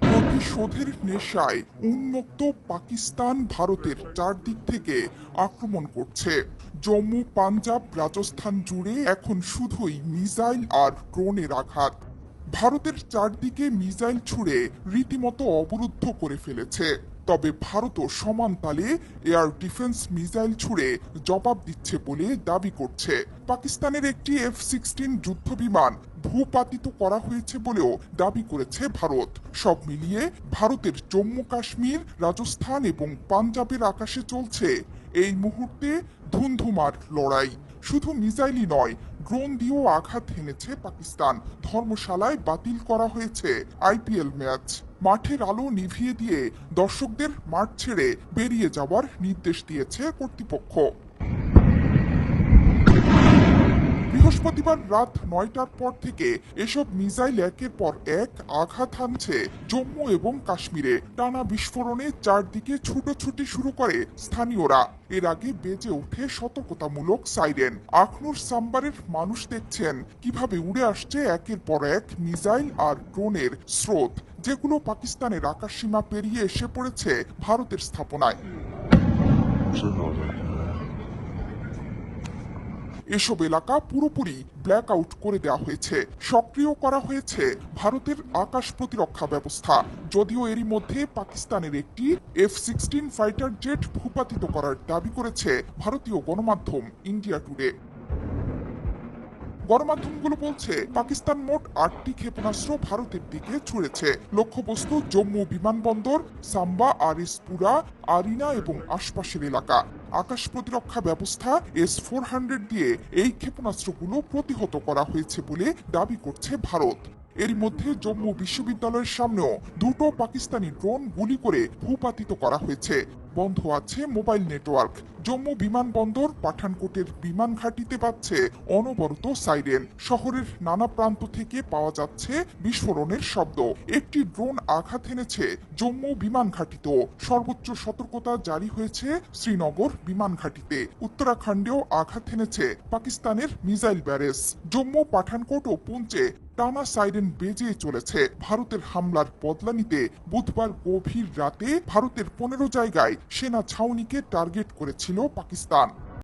প্রতিশোধের নেশায় উন্মত্ত পাকিস্তান ভারতের চারদিক থেকে আক্রমণ করছে। জম্মু, পাঞ্জাব, রাজস্থান জুড়ে এখন শুধুই মিসাইল আর ড্রোনের আঘাত। ভারতের চারদিকে মিসাইল ছুড়ে রীতিমতো অবরুদ্ধ করে ফেলেছে। তবে ভারতও সমান তালে এয়ার ডিফেন্স মিসাইল ছুড়ে জবাব দিচ্ছে বলে দাবি করছে। পাকিস্তানের একটি F-16 যুদ্ধবিমান ভূপাতিত করা হয়েছে বলেও দাবি করেছে ভারত। সব মিলিয়ে ভারতের জম্মু কাশ্মীর, রাজস্থান এবং পাঞ্জাবের আকাশে চলছে এই মুহূর্তে ধুন্ধুমার লড়াই। শুধু মিসাইলই নয়, ড্রোন দিয়েও আঘাত হেনেছে পাকিস্তান। ধর্মশালায় বাতিল করা হয়েছে IPL ম্যাচ। মাঠের আলো নিভিয়ে দিয়ে দর্শকদের মাঠ ছেড়ে বেরিয়ে যাওয়ার নির্দেশ দিয়েছে কর্তৃপক্ষ। বৃহস্পতিবার রাত 9টার পর থেকে এসব মিসাইল একের পর এক আঘাত হানছে জম্মু এবং কাশ্মীরে। টানা বিস্ফোরণে চারদিকে ছুটোছুটি শুরু করে স্থানীয়রা। এর আগে বেজে ওঠে সতর্কতামূলক সাইরেন। আখনুর সাম্বারের মানুষ দেখছেন কিভাবে উড়ে আসছে একের পর এক মিসাইল আর ড্রোনের স্রোত, যেগুলো পাকিস্তানের আকাশসীমা পেরিয়ে এসে পড়েছে ভারতের স্থাপনায়। এসব এলাকা পুরোপুরি ব্ল্যাক আউট করে দেওয়া হয়েছে। সক্রিয় করা হয়েছে ভারতের আকাশ প্রতিরক্ষা ব্যবস্থা। যদিও এরই মধ্যে পাকিস্তানের একটি F-16 ফাইটার জেট ভূপাতিত করার দাবি করেছে ভারতীয় গণমাধ্যম ইন্ডিয়া টুডে। গণমাধ্যমগুলো বলছে পাকিস্তান মোট 8টি ক্ষেপণাস্ত্র ভারতের দিকে ছুড়েছে। লক্ষ্যবস্তু জম্মু বিমানবন্দর, সাম্বা, আরিসপুরা, আরিনা এবং আশপাশের এলাকা। আকাশ প্রতিরক্ষা ব্যবস্থা S-400 দিয়ে এই ক্ষেপণাস্ত্রগুলো প্রতিহত করা হয়েছে বলে দাবি করছে ভারত। এরই মধ্যে জম্মু বিশ্ববিদ্যালয়ের সামনেও দুটো পাকিস্তানি ড্রোন গুলি করে ভূপাতিত করা হয়েছে। বন্ধ আছে মোবাইল নেটওয়ার্ক। জম্মু বিমানবন্দর, পাঠানকোটের বিমান ঘাঁটিতে বাজছে অনবরত সাইরেন। শহরের নানা প্রান্ত থেকে পাওয়া যাচ্ছে বিস্ফোরণের শব্দ। একটি ড্রোন আঘাত এনেছে জম্মু বিমান ঘাঁটিতেও। সর্বোচ্চ সতর্কতা জারি হয়েছে শ্রীনগর বিমান ঘাঁটিতে। উত্তরাখণ্ডেও আঘাত এনেছে পাকিস্তানের মিসাইল ব্যারেজ। জম্মু, পাঠানকোট ও পুঞ্চে টানা সাইরেন বেজে চলেছে। ভারতের হামলার বদলা নিতে বুধবার গভীর রাতে ভারতের 15 জায়গায় সেনা ছাউনিকে টার্গেট করেছিল পাকিস্তান।